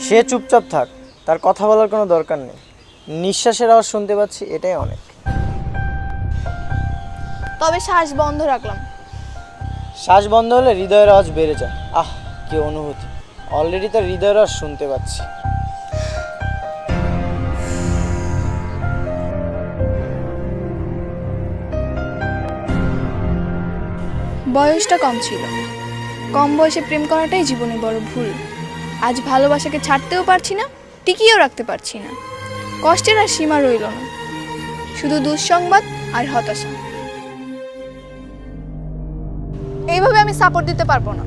সে চুপচাপ থাক, তার কথা বলার কোনো দরকার নেই। নিঃশ্বাসের আওয়াজ শুনতে পাচ্ছি, এটাই অনেক। তবে শ্বাস বন্ধ রাখলাম। শ্বাস বন্ধ হলে হৃদয়ের আওয়াজ বেড়ে যায়। আহ, কি অনুভূতি! অলরেডি তার হৃদয়ের আওয়াজ শুনতে পাচ্ছি। বয়সটা কম ছিল, কম বয়সে প্রেম করাটাই জীবনে বড় ভুল। আজ ভালোবাসাকে ছাড়তেও পারছি না, টিকিয়েও রাখতে পারছি না। কষ্টের আর সীমা রইল না, শুধু দুঃসংবাদ আর হতাশা। এইভাবে আমি সাপোর্ট দিতে পারবো না।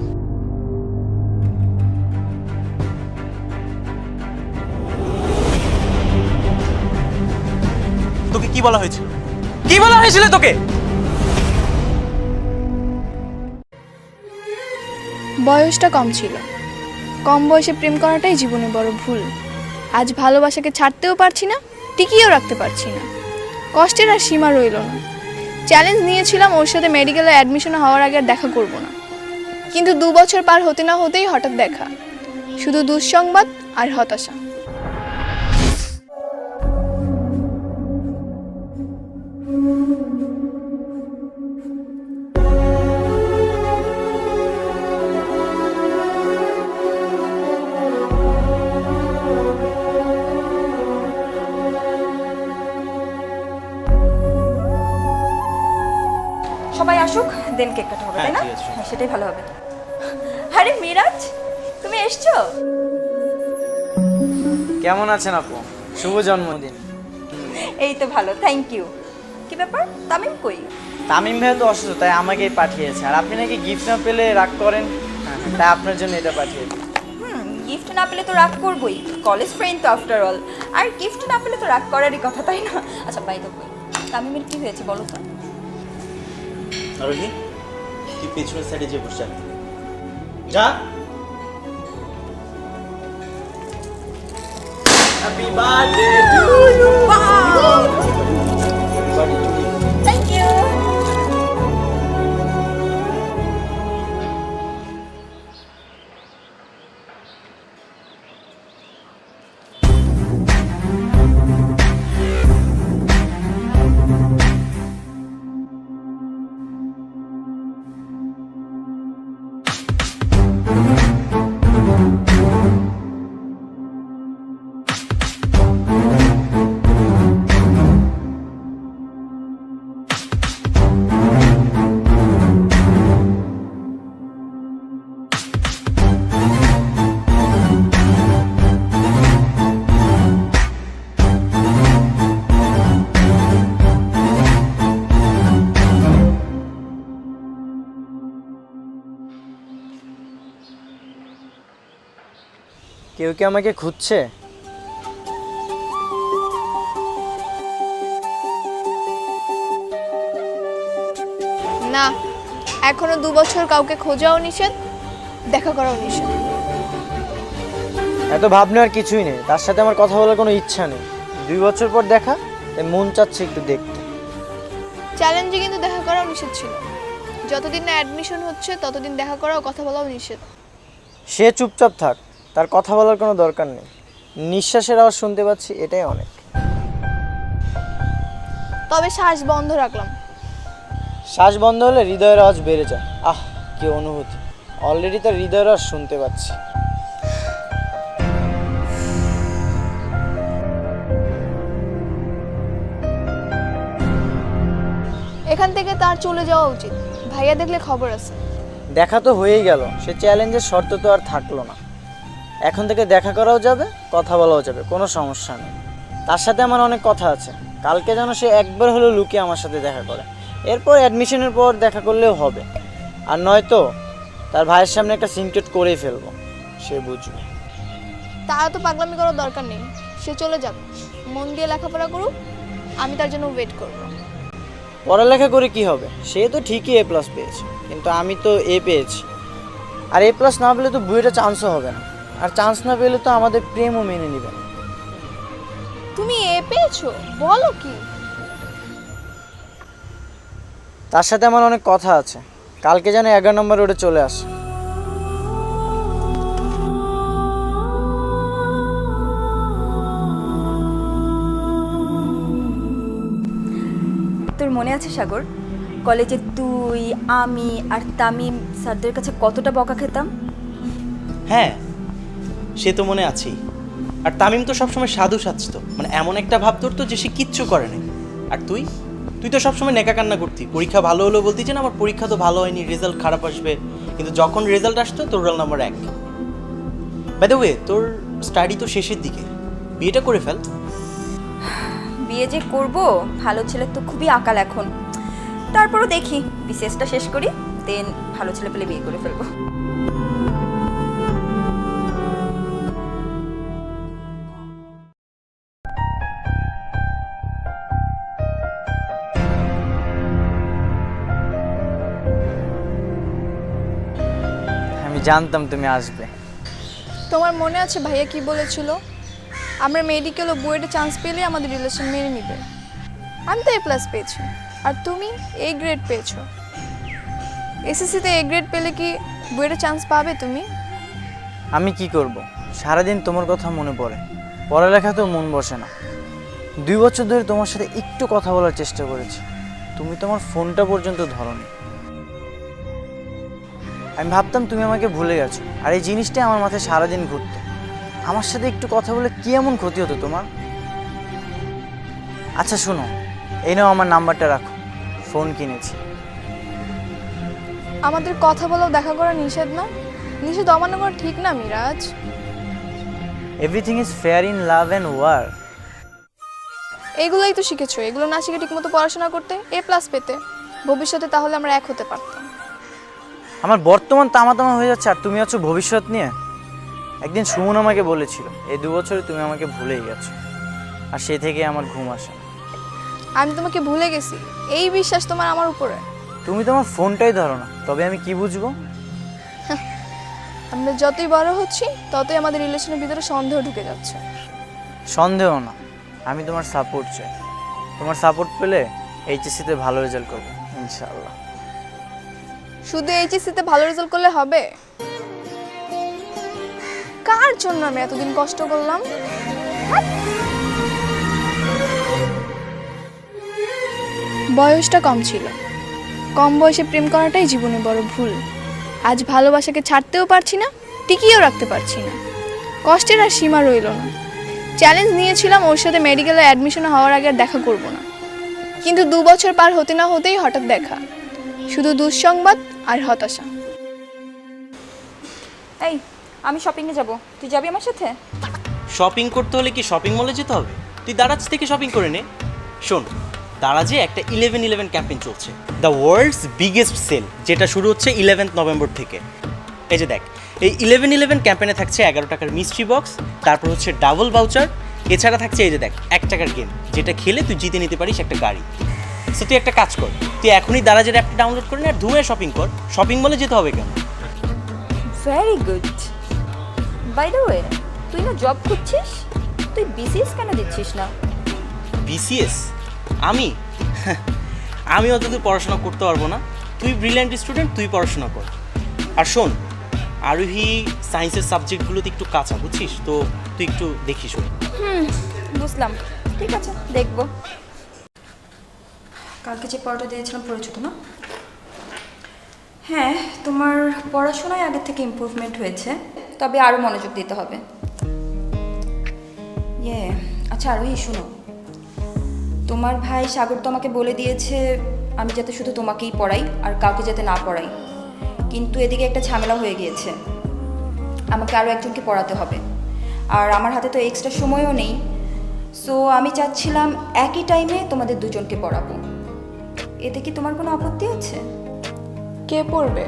তোকে কি বলা হয়েছিল? কি বলা হয়েছিল তোকে? বয়সটা কম ছিল, কম বয়সে প্রেম করাটাই জীবনে বড় ভুল। আজ ভালোবাসাকে ছাড়তেও পারছি না, টিকিয়েও রাখতে পারছি না। কষ্টের আর সীমা রইল না। চ্যালেঞ্জ নিয়েছিলাম ওর সাথে মেডিকেলে অ্যাডমিশন হওয়ার আগে আর দেখা করব না, কিন্তু 2 বছর পার হতে না হতেই হঠাৎ দেখা। শুধু দুঃসংবাদ আর হতাশা। সবাই আসুক, দেন কেক কাটা হবে, তাই না? ঠিক আছে। হ্যাঁ, সেটাই ভালো হবে। আরে মিরাজ, তুমি এসছো? কেমন আছেন আপু? শুভ জন্মদিন। এই তো ভালো, থ্যাংক ইউ। কি ব্যাপার, তামিম কই? তামিম ভাই তো অসুস্থ, তাই আমাকেই পাঠিয়েছে। আর আপনি নাকি গিফট না পেলে রাগ করেন, তাই আপনার জন্য এটা পাঠিয়েছে। গিফট না পেলে তো রাগ করবই, কলেজ ফ্রেন্ড তো আফটার অল। আর গিফট না পেলে তো রাগ করারই কথা, তাই না? আচ্ছা বাই দ্য ওয়ে, তামিমের কি হয়েছে বলো তো? আরোহী, তুই পেছনের সাইডে যে বসে যা। Happy birthday to you. Thank you. কেউ কি আমাকে খুঁজছে? না, এখনো 2 বছর কাউকে খোঁজাও নিষেধ, দেখা করাও নিষেধ। এত ভাবনার কিছুই নেই, তার সাথে আমার কথা বলার কোনো ইচ্ছা নেই। 2 বছর পর দেখা, তাই মন চাচ্ছে একটু দেখতে। চ্যালেঞ্জে কিন্তু দেখা করাও নিষেধ ছিল। যতদিন না অ্যাডমিশন হচ্ছে ততদিন দেখা করাও কথা বলাও নিষেধ। সে চুপচাপ থাক, তার কথা বলার কোনো দরকার নেই। নিঃশ্বাসের আওয়াজ শুনতে পাচ্ছি, এটাই অনেক। তবে শ্বাস বন্ধ রাখলাম। শ্বাস বন্ধ হলে হৃদয়ের আওয়াজ বেড়ে যায়। আহ, কি অনুভূতি! অলরেডি তার হৃদয়ের আওয়াজ শুনতে পাচ্ছি। এখান থেকে তার চলে যাওয়া উচিত, ভাইয়া দেখলে খবর আছে। দেখা তো হয়েই গেল, সে চ্যালেঞ্জের শর্ত তো আর থাকলো না। এখন থেকে দেখা করাও যাবে, কথা বলাও যাবে, কোনো সমস্যা নেই। তার সাথে আমার অনেক কথা আছে। কালকে যেন সে একবার হলেও লুকিয়ে আমার সাথে দেখা করে। এরপর অ্যাডমিশনের পর দেখা করলেও হবে। আর নয়তো তার ভাইয়ের সামনে একটা সিনক্রেট করেই ফেলবো, সে বুঝবে। তারা তো পাগলামি করার দরকার নেই, সে চলে যাবে, মন দিয়ে লেখাপড়া করুক, আমি তার জন্য ওয়েট করব। পড়ালেখা করে কি হবে? সে তো ঠিকই A+ পেয়েছে, কিন্তু আমি তো A পেয়েছি। আর A+ না পেলে তো বুয়েটে চান্সও হবে না। আর চান্স না পেলে তো আমাদের প্রেমও মেনে নেবে না। তুমি এ পেয়েছো? বলো কি? তার সাথে আমার অনেক কথা আছে। কালকে যেন 11 নম্বর রোডে চলে আসে। আছে সাগর, কলেজে তুই, আমি আর তামিম স্যারদের কাছে কতটা বকা খেতাম? হ্যাঁ, সে তো মনে আছেই। আর তামিম তো সবসময় সাধু সাজতো, মানে এমন একটা ভাব ধরতো যে সে কিচ্ছু করে নাই। আর তুই তুই তো সবসময় নেকা কান্না করতি, পরীক্ষা ভালো হলো বলতি যে না আমার পরীক্ষা তো ভালো হয়নি, রেজাল্ট খারাপ আসবে। কিন্তু যখন রেজাল্ট আসতো তোর roll number 1। By the way, তোর স্টাডি তো শেষের দিকে, বিয়েটা করে ফেল। বিয়ে যে করব, ভালো ছেলে তো খুবই আকাল এখন। তারপরও দেখি বিসিএসটা শেষ করি, দেন ভালো ছেলে পেলে বিয়ে করে ফেলবো। আমি জানতাম তুমি আসবে। তোমার মনে আছে ভাইয়া কি বলেছিল? আমরা মেডিকেল ও বুয়েটে চান্স পেলে আমাদের রিলেশন মেনে নিবে। আমি তো A+ পেয়েছি, আর তুমি A গ্রেড পেয়েছো। এসএসসিতে A গ্রেড পেলে কি বুয়েটে চান্স পাবে তুমি? আমি কি করব, সারাদিন তোমার কথা মনে পড়ে, পড়ালেখা তো মন বসে না। 2 বছর ধরে তোমার সাথে একটু কথা বলার চেষ্টা করেছি, তুমি তোমার ফোনটা পর্যন্ত ধরোনি। আমি ভাবতাম তুমি আমাকে ভুলে গেছো, আর এই জিনিসটাই আমার মাথায় সারাদিন ঘুরতো। আমার সাথে একটু কথা বলে কি এমন ক্ষতি হতো তোমার? আচ্ছা শোনো, এই নাও আমার নাম্বারটা রাখো, ফোন কিনেছি। আমাদের কথা বলাও দেখা করা নিষেধ না? নিষেধ অমান্য করা ঠিক না Miraj. Everything is fair in love and war. এইগুলোই তো শিখেছো, এগুলো না শিখে ঠিকমতো পড়াশোনা করতে, A+ পেতে, ভবিষ্যতে তাহলে আমরা এক হতে পারতাম। আমার বর্তমান তামা তামা হয়ে যাচ্ছে, আর তুমি আছো ভবিষ্যৎ নিয়ে। একদিন সুমন আমাকে বলেছিল এই 2 বছরে তুমি আমাকে ভুলেই গেছো, আর সেই থেকে আমার ঘুম আসে না। আমি তোমাকে ভুলে গেছি, এই বিশ্বাস তোমার আমার উপরে? তুমি তোমার ফোনটাই ধরো না, তবে আমি কি বুঝবো? আমরা যতই বড় হচ্ছি ততই আমাদের রিলেশনের ভিতরে সন্দেহ ঢুকে যাচ্ছে। সন্দেহ না, আমি তোমার সাপোর্ট চাই। তোমার সাপোর্ট পেলে এইচএসসিতে ভালো রেজাল্ট করবো ইনশাআল্লাহ। শুধু এইচএসসিতে ভালো রেজাল্ট করলে হবে? কার জন্য আমি এতদিন কষ্ট করলাম? বয়সটা কম ছিল, কম বয়সে প্রেম করাটাই জীবনে বড় ভুল। আজ ভালোবাসাকে ছাড়তেও পারছি না, টিকিয়েও রাখতে পারছি না। কষ্টের আর সীমা রইল না। চ্যালেঞ্জ নিয়েছিলাম ওর সাথে মেডিকেলে অ্যাডমিশন হওয়ার আগে আর দেখা করব না, কিন্তু 2 বছর পার হতে না হতেই হঠাৎ দেখা, শুধু দুঃসংবাদ আর হতাশা। এই, আমি শপিংয়ে যাব, তুই যাবি আমার সাথে? শপিং করতে হলে কি শপিং মলে যেতে হবে? তুই দারাজ থেকে শপিং করে নে। শোন, দারাজে একটা 11/11 ক্যাম্পেইন চলছে, দ্য ওয়ার্ল্ডস বিগেস্ট সেল, যেটা শুরু হচ্ছে 11 নভেম্বর থেকে। এই যে দেখ, এই 11/11 ক্যাম্পেইনে থাকছে 11 টাকার মিস্ট্রি বক্স, তারপর হচ্ছে ডাবল ভাউচার, এছাড়া থাকছে এই যে দেখ 1 টাকার গেম, যেটা খেলে তুই জিতে নিতে পারিস একটা গাড়ি। সো তুই একটা কাজ কর, তুই এখনই দারাজের অ্যাপটা ডাউনলোড করে নে আর ধুমে শপিং কর। শপিং মলে যেতে হবে কেন? Very good. By the way, তুই না জব করছিস, তুই বিসিএস কেন দিচ্ছিস না? বিসিএস? আমি অতদূর পড়াশোনা করতে পারবো না। তুই ব্রিলিয়ান্ট স্টুডেন্ট, তুই পড়াশোনা কর। আর শোন, আরোহী সায়েন্সের সাবজেক্টগুলোতে একটু কাঁচা, বুঝছিস তো, তুই একটু দেখিস। বুঝলাম, ঠিক আছে, দেখবো। কালকে যে পড়াটা দিয়েছিলাম পড়েছো তো না? হ্যাঁ, তোমার পড়াশোনায় আগের থেকে ইমপ্রুভমেন্ট হয়েছে, তবে আরও মনোযোগ দিতে হবে। আচ্ছা আরোহী, শোনো, তোমার ভাই সাগর তো আমাকে বলে দিয়েছে আমি যাতে শুধু তোমাকেই পড়াই আর কাউকে যাতে না পড়াই, কিন্তু এদিকে একটা ঝামেলা হয়ে গিয়েছে, আমাকে আরও একজনকে পড়াতে হবে, আর আমার হাতে তো এক্সট্রা সময়ও নেই। সো আমি চাচ্ছিলাম একই টাইমে তোমাদের দুজনকে পড়াবো। এতে কি তোমার কোনো আপত্তি আছে? কে পড়বে?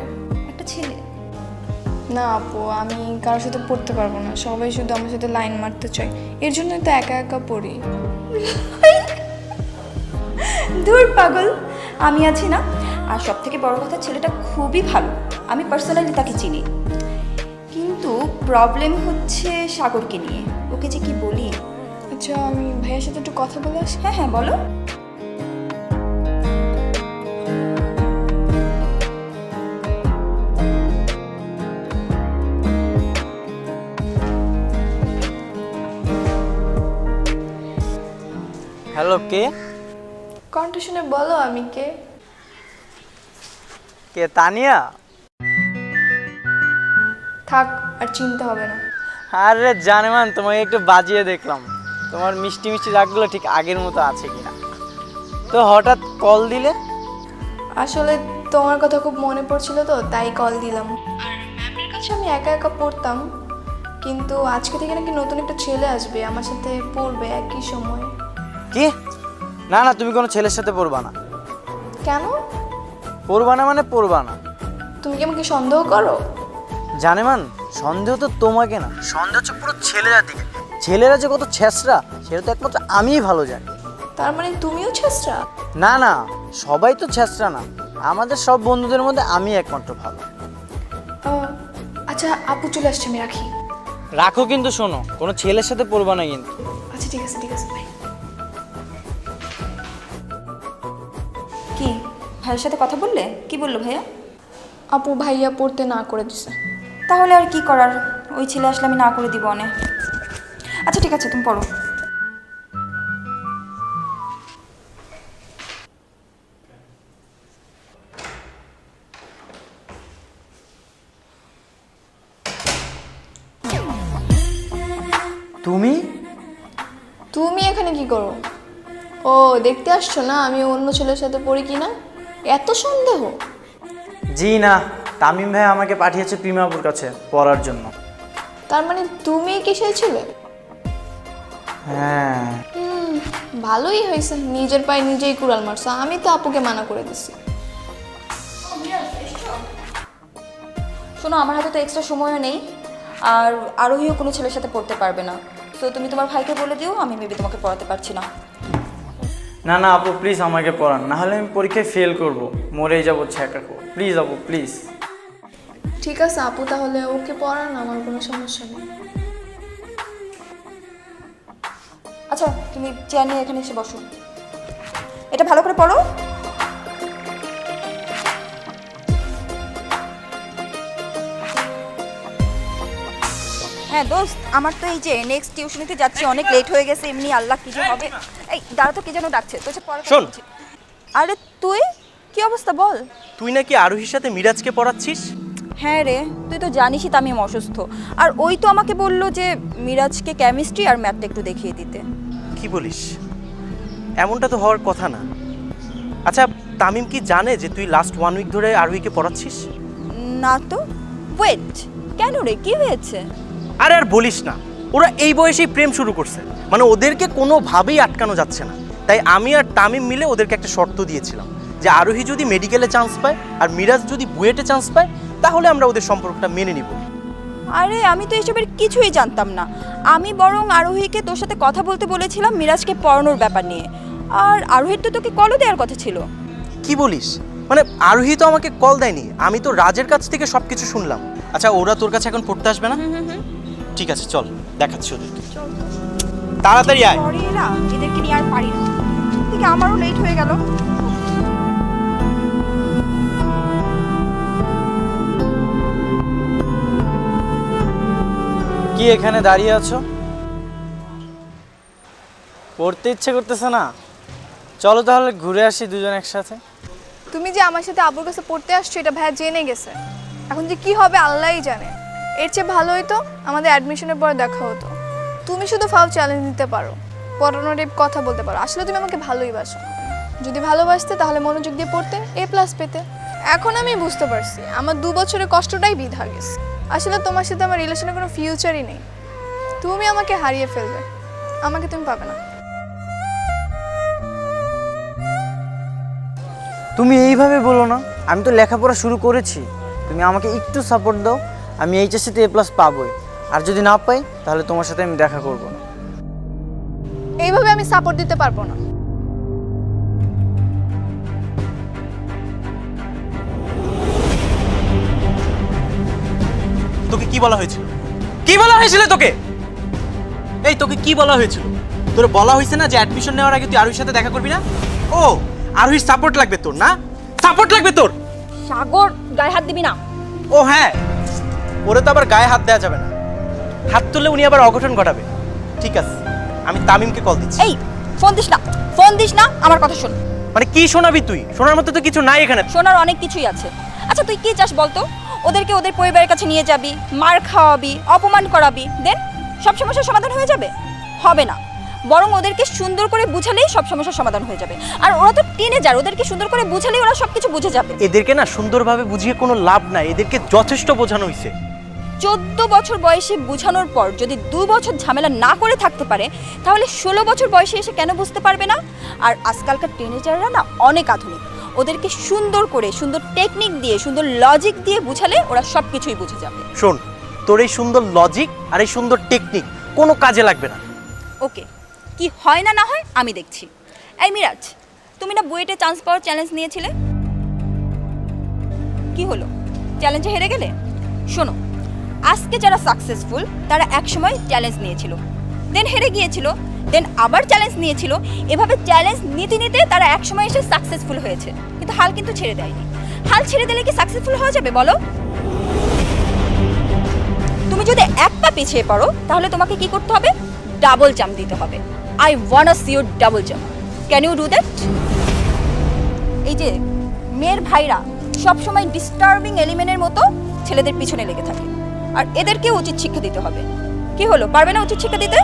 একটা ছেলে। না আপু, আমি কারোর সাথে পড়তে পারবো না, সবাই শুধু আমার সাথে লাইন মারতে চায়, এর জন্যই তো একা একা পড়ি। ধুর পাগল, আমি আছি না। আর সব থেকে বড় কথা, ছেলেটা খুবই ভালো, আমি পার্সোনালি তাকে চিনি, কিন্তু প্রবলেম হচ্ছে সাগরকে নিয়ে, ওকে যে কি বলি। আচ্ছা, আমি ভাইয়ের সাথে একটু কথা বলে আসি। হ্যাঁ হ্যাঁ, বলো। হ্যালো, কে? কণ্ঠ শুনে বলো আমি কে? কে, তানিয়া? থাক, আর চিনতে হবে না। আরে জানেমান, তোমাকে একটু বাজিয়ে দেখলাম তোমার মিষ্টি মিষ্টি রাগগুলো ঠিক আগের মতো আছে কিনা। তো হঠাৎ কল দিলে? আসলে তোমার কথা খুব মনে পড়ছিল তো, তাই কল দিলাম। আর ম্যামের কাছে আমি একা একা পড়তাম, কিন্তু আজকে থেকে নাকি নতুন একটা ছেলে আসবে আমার সাথে পড়বে একই সময়। কি? না না, তুমি কোনো ছেলের সাথে পড়বা না। কেন? পড়বা না মানে পড়বা না। তুমি কি আমাকে সন্দেহ করো? জানেমান, সন্দেহ তো তোমাকে না, সন্দেহ হচ্ছে পুরো ছেলেরা দিকে। ছেলেরা যে কত ছেঁচড়া সেটা তো একমাত্র আমিই ভালো জানি। তার মানে তুমিও ছেঁচড়া? না না, সবাই তো ছেঁচড়া না, আমাদের সব বন্ধুদের মধ্যে আমি একমাত্র ভালো। আচ্ছা আপু চলে আসছে, আমি রাখি। রাখো, কিন্তু শোনো, কোনো ছেলের সাথে পড়বা না কিন্তু। আচ্ছা ঠিক আছে ঠিক আছে ভাই। কি ভাইয়ের সাথে কথা বললে? কি বললো ভাইয়া? আপু ভাইয়া পড়তে না করে দিছে। তাহলে আর কি করার, ওই ছেলে আসলে আমি না করে দিব অনেক। আচ্ছা ঠিক আছে, তুমি পড়ো। তুমি? তুমি এখানে কি করো? ও দেখতে আসছো না আমি অন্য ছেলের সাথে পড়ি কিনা? এত সন্দেহ? জি না, তামিম ভাই আমাকে পাঠিয়েছে প্রিমাপুর কাছে পড়ার জন্য। তার মানে তুমি কি সেই ছেলে? হ্যাঁ। ভালোই হয়েছে, নিজের পায়ে নিজেই কুড়াল মারছো। আমি তো আপুকে মানা করে দিছি। শোনো, আমার হাতে তো এক্সট্রা সময়ও নেই, আর আরোহীও কোনো ছেলের সাথে পড়তে পারবে না। তো তুমি তোমার ভাইকে বলে দিও, আমি মেবি তোমাকে পড়াতে পারছি না। না না আপু, প্লিজ আমাকে পড়ান, নাহলে আমি পরীক্ষায় ফেল করব, মরেই যাবো ছ্যাঁকা। প্লিজ আপু, প্লিজ। ঠিক আছে আপু, তাহলে ওকে পড়ান, আমার কোনো সমস্যা নেই। আচ্ছা তুমি চেয়ার নিয়ে এখানে এসে বসো, এটা ভালো করে পড়ো। হ্যাঁ দোস্ত, আমার তো এই যে নেক্সট টিউশনিতে যাচ্ছি, অনেক লেট হয়ে গেছে এমনি। আল্লাহ কি যে হবে। এই দাঁড়া তো, কে যেন ডাকছে তো। শোন। আরে তুই কি অবস্থা বল? তুই নাকি আরোহীর সাথে মিরাজকে পড়াচ্ছিস? হ্যাঁ রে, তুই তো জানিসই তো আমি অসুস্থ, আর ওই তো আমাকে বললো যে মিরাজকে কেমিস্ট্রি আর ম্যাথটা একটু দেখিয়ে দিতে। কি বলিস? এমনটা তো হওয়ার কথা না। আচ্ছা, তামিম কি জানে যে তুই লাস্ট 1 উইক ধরে আরোহীকে পড়াচ্ছিস? না তো। ওয়েট, কেন রে, কি হয়েছে? আরে আর বলিস না, ওরা এই বয়সেই প্রেম শুরু করছে, মানে ওদেরকে কোনোভাবেই আটকানো যাচ্ছে না। তাই আমি আর তামিম মিলে ওদেরকে একটা শর্ত দিয়েছিলাম যে আরোহী যদি মেডিকেলে চান্স পায় আর মিরাজ যদি বুয়েটে চান্স পায়, তাহলে আমরা ওদের সম্পর্কটা মেনে নিব। আরে আমি তো এসবের কিছুই জানতাম না। আমি বরং আরোহীকে তোর সাথে কথা বলতে বলেছিলাম মিরাজকে পড়ানোর ব্যাপার নিয়ে, আর আরোহীর তো তোকে কলও দেওয়ার কথা ছিল। কি বলিস? মানে আরোহী তো আমাকে কল দেয়নি, আমি তো রাজের কাছ থেকে সব কিছু শুনলাম। আচ্ছা, ওরা তোর কাছে এখন পড়তে আসবে না? ঠিক আছে, চল দেখাচ্ছি ওদেরকে। তাড়াতাড়ি আয়। পরে এরা, এদেরকে নিয়ে আর পারি না। ঠিক, আমারও লেট হয়ে গেল। কি এখানে দাঁড়িয়ে আছো? পড়তে ইচ্ছে করতেছে না? চলো তাহলে ঘুরে আসি দুজন একসাথে। তুমি যে আমার সাথে আবুর কাছে পড়তে আসছো এটা ভাইয়া জেনে গেছে। এখন যে কি হবে আল্লাহই জানে। এর চেয়ে ভালো হইতো আমাদের অ্যাডমিশনের পরে দেখা হতো। তুমি শুধু ফাও চ্যালেঞ্জ দিতে পারো, পড়ানোর কথা বলতে পারো। আসলে তুমি আমাকে ভালোই বাসো। যদি ভালোবাসতে তাহলে মনোযোগ দিয়ে পড়তে, A+ পেতে। এখন আমি বুঝতে পারছি আমার 2 বছরের কষ্টটাই বৃথা গেছে। আসলে তোমার সাথে আমার রিলেশনে কোনো ফিউচারই নেই। তুমি আমাকে হারিয়ে ফেলবে, আমাকে তুমি পাবে না। তুমি এইভাবে বলো না, আমি তো লেখাপড়া শুরু করেছি। তুমি আমাকে একটু সাপোর্ট দাও, আমি HSC-তে A+ পাবোই। আর যদি না পাই তাহলে তোমার সাথে আমি দেখা করব না। এইভাবে আমি সাপোর্ট দিতে পারবো না। তোকে কি বলা হয়েছিল? কি বলা হয়েছিল তোকে? এই তোকে কি বলা হয়েছিল? তোর বলা হয়েছে না যে অ্যাডমিশন নেওয়ার আগে তুই আরোহীর সাথে দেখা করবি না? ও, আরোহীর সাপোর্ট লাগবে তোর না? সাপোর্ট লাগবে তোর? সাগর, গায়ে হাত দিবি না। ও হ্যাঁ, ওরে তো আবার গায়ে হাত দেওয়া যাবে না। হাত তুললে উনি আবার অঘটন ঘটাবে। ঠিক আছে, আমি তামিমকে কল দিচ্ছি। এই ফোন দিস না, ফোন দিস না, আমার কথা শোন। মানে কি শোনাবি তুই? শোনার মতো তো কিছু নাই এখানে। শোনার অনেক কিছুই আছে। আচ্ছা তুই কি চাস বলতো? ওদেরকে ওদের পরিবারের কাছে নিয়ে যাবি, মার খাওয়াবি, অপমান করাবি, দেন সব সমস্যার সমাধান হয়ে যাবে? হবে না, বরং ওদেরকে সুন্দর করে বুঝালেই সব সমস্যার সমাধান হয়ে যাবে। আর ওরা তো টিনেজার, ওদেরকে সুন্দর করে বুঝালেই ওরা সব কিছু বুঝে যাবে। এদেরকে না সুন্দরভাবে বুঝিয়ে কোনো লাভ নাই, এদেরকে যথেষ্ট বোঝানো হয়েছে। 14 বছর বয়সে বোঝানোর পর যদি 2 বছর ঝামেলা না করে থাকতে পারে, তাহলে 16 বছর বয়সে এসে কেন বুঝতে পারবে না? আর আজকালকার টিনেজাররা না অনেক আধুনিক, ওদেরকে সুন্দর করে, সুন্দর টেকনিক দিয়ে, সুন্দর লজিক দিয়ে বুঝালে ওরা সব কিছুই বুঝে যাবে। শোন, তোর এই সুন্দর লজিক আর এই সুন্দর টেকনিক কোনো কাজে লাগবে না। ওকে, কি হয় না না হয় আমি দেখছি। এই মিরাজ, তুমি না বুয়েটে চান্স পাওয়ার চ্যালেঞ্জ নিয়েছিলে, কি হলো? চ্যালেঞ্জে হেরে গেলে? শোনো, আজকে যারা সাকসেসফুল তারা একসময় চ্যালেঞ্জ নিয়েছিল, দেন হেরে গিয়েছিল, দেন আবার চ্যালেঞ্জ নিয়েছিল, এভাবে চ্যালেঞ্জ নিতে নিতে তারা একসময় এসে সাকসেসফুল হয়েছে। কিন্তু হাল কিন্তু ছেড়ে দেয়নি। হাল ছেড়ে দিলে কি সাকসেসফুল হওয়া যাবে বলো? তুমি যদি এক পা পিছিয়ে পড়ো তাহলে তোমাকে কি করতে হবে? ডাবল জাম্প দিতে হবে। I want see you double jump. Can you do that? এই যে মেয়ের ভাইরা সবসময় ডিস্টার্বিং এলিমেন্টের মতো ছেলেদের পিছনে লেগে থাকে, আর এদেরকে উচিত শিক্ষা দিতে হবে। কি হলো, পারবে না উচিত শিক্ষা দিতে?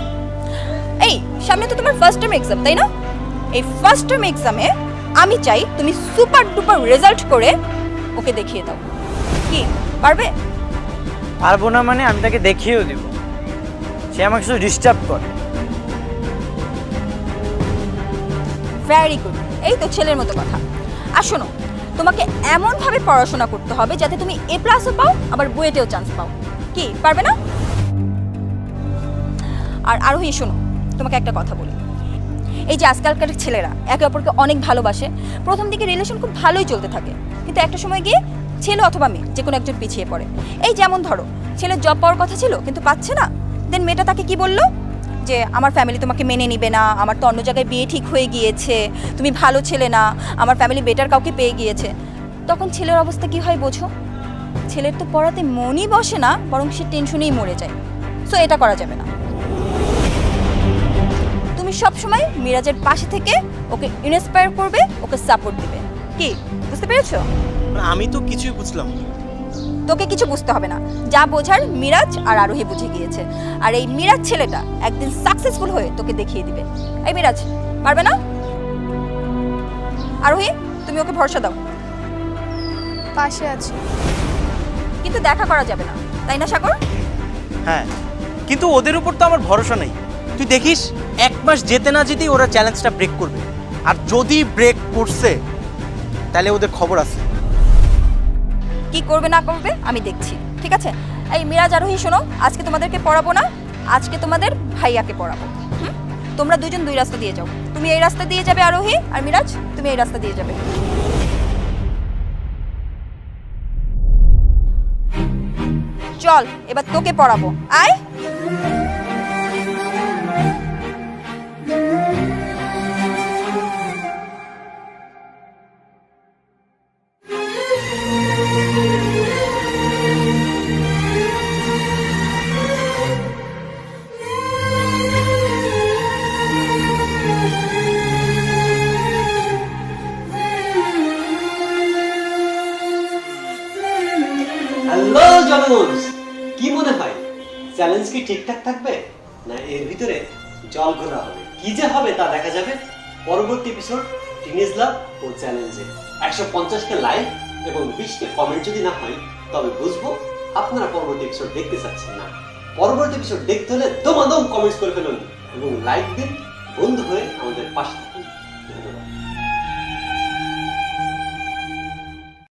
এই সামনে তো তোমার ফার্স্ট টার্ম এক্সাম, তাই না? এই ফার্স্ট টার্ম এক্সামে আমি চাই তুমি সুপার ডুপার রেজাল্ট করে ওকে দেখিয়ে দাও। কি পারবে? পারবো না মানে আমি তাকে দেখিয়েও দিব। সে আমাকে শুধু ডিস্টার্ব করে। ভেরি গুড, এই তো ছেলের মতো কথা। আর শোনো, তোমাকে এমনভাবে পড়াশোনা করতে হবে যাতে তুমি এ প্লাসও পাও, আবার বুয়েটেও চান্স পাও। কি পারবে না? আর আরোহী শোনো, তোমাকে একটা কথা বলি। এই যে আজকালকার ছেলেরা একে অপরকে অনেক ভালোবাসে, প্রথম দিকে রিলেশন খুব ভালোই চলতে থাকে, কিন্তু একটা সময় গিয়ে ছেলে অথবা মেয়ে যে কোনো একজন পিছিয়ে পড়ে। এই যেমন ধরো, ছেলের জব পাওয়ার কথা ছিল কিন্তু পাচ্ছে না, দেন মেয়েটা তাকে কি বললো যে আমার ফ্যামিলি তোমাকে মেনে নিবে না, আমার তো অন্য জায়গায় বিয়ে ঠিক হয়ে গিয়েছে, তুমি ভালো ছেলে না, আমার ফ্যামিলি বেটার কাউকে পেয়ে গিয়েছে। তখন ছেলের অবস্থা কি হয় বোঝো? ছেলের তো পড়াতে মনই বসে না, বরং সে টেনশনেই মরে যায়। সো এটা করা যাবে না। তুমি সবসময় মিরাজের পাশে থেকে ওকে ইন্সপায়ার করবে, ওকে সাপোর্ট দিবে। কি বুঝতে পেরেছো? আমি তো কিছুই বুঝলাম না। তোকে কিছু বুঝতে হবে না, যা বোঝার মিরাজ আর আরোহী বুঝে গিয়েছে। আর এই মিরাজ ছেলেটা একদিন সাকসেসফুল হয়ে তোকে দেখিয়ে দিবে। এই মিরাজ, পারবে না? আরোহী, তুমি ওকে ভরসা দাও। পাশে আছি। কিন্তু দেখা করা যাবে না, তাই না সাগর? হ্যাঁ, কিন্তু ওদের উপর তো আমার ভরসা নেই। তুই দেখিস 1 মাস যেতে না যেতেই ওরা চ্যালেঞ্জটা ব্রেক করবে, আর যদি ব্রেক করছে তাহলে ওদের খবর আছে। কি করবে না করবে আমি দেখছি, ঠিক আছে? এই মিরাজ, আরোহী শোনো, আজকে তোমাদেরকে পড়াবো না, আজকে তোমাদের ভাইয়াকে পড়াবো। তোমরা দুজন দুই রাস্তা দিয়ে যাও। তুমি এই রাস্তা দিয়ে যাবে আরোহী, আর মিরাজ তুমি এই রাস্তা দিয়ে যাবে। চল এবার তোকে পড়াবো, আয়। হ্যালো জনগণ, কি মনে হয় চ্যালেঞ্জ কি ঠিকঠাক থাকবে, না এর ভিতরে জল ঘোলা হবে? কি যে হবে তা দেখা যাবে পরবর্তী এপিসোড টিনেজ লাভ ও চ্যালেঞ্জে। 150কে লাইক এবং 20কে কমেন্ট যদি না হয়, তবে বুঝবো আপনারা পরবর্তী এপিসোড দেখতে চাচ্ছেন না। পরবর্তী এপিসোড দেখতে হলে দমাদম কমেন্টস করে ফেলুন এবং লাইক দিন, বন্ধু হয়ে আমাদের পাশে থাকুন।